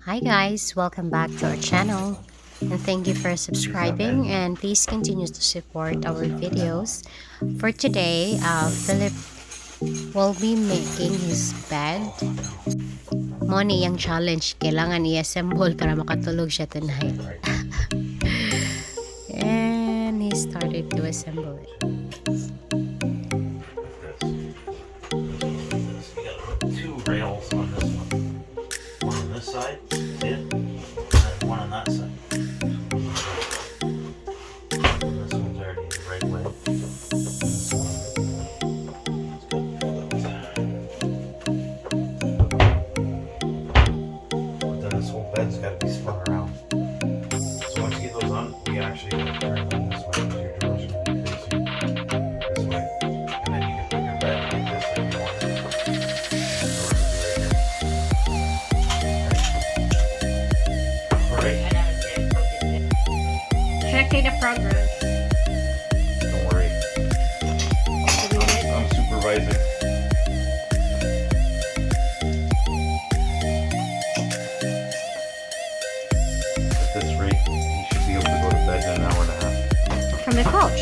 Hi guys, welcome back to our channel and thank you for subscribing and please continue to support our videos. For today, Philip will be making his bed. Money yung challenge, kailangan i-assemble para makatulog siya tonight. And he started to assemble it. Two rails on this one. One on this side, see it? And one on that side. This one's already the right way. This one. But then this whole bed's got to be spun around. So once you get those on, we actually turn them this way because your doors are going to be facing this way. And then you can put your bed like this if you want it. Checking the progress. Don't worry. I'm supervising. At this rate, you should be able to go to bed in an hour and a half. From the couch.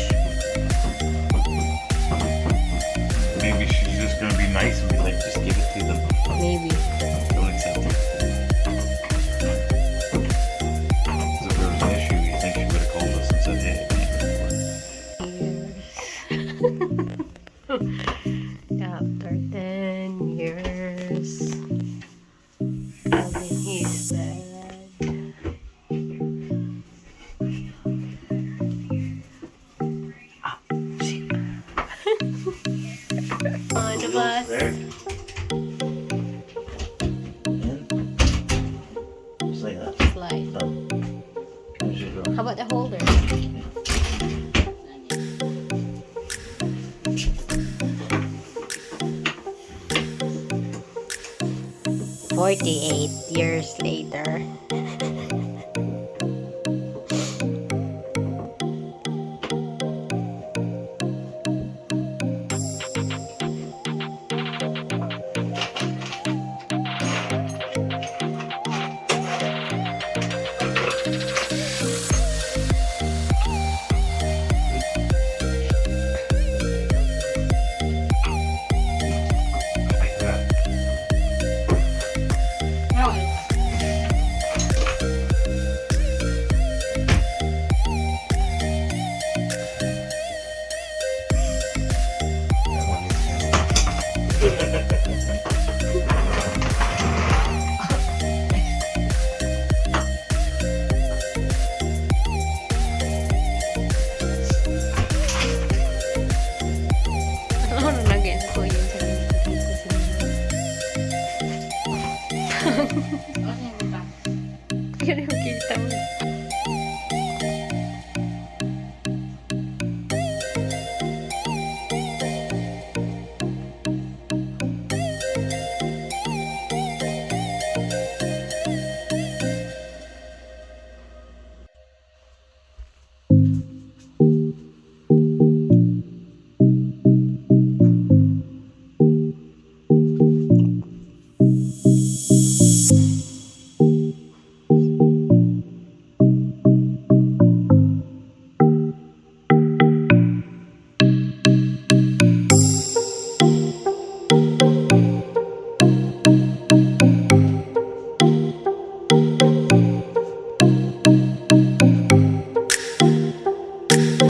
Maybe she's just gonna be nice and be like, just give it to them. Maybe. Don't accept it. 'Cause if there was an issue, you think she would have called us and said, hey, I can't work. After 10 years, having his bed. On the bus. There. In. Just like that. Slide. Done. There's your door. How about the holder? $48 later. Like that. That one needs to Ano lagyan ko yun sa Hindi ko kita.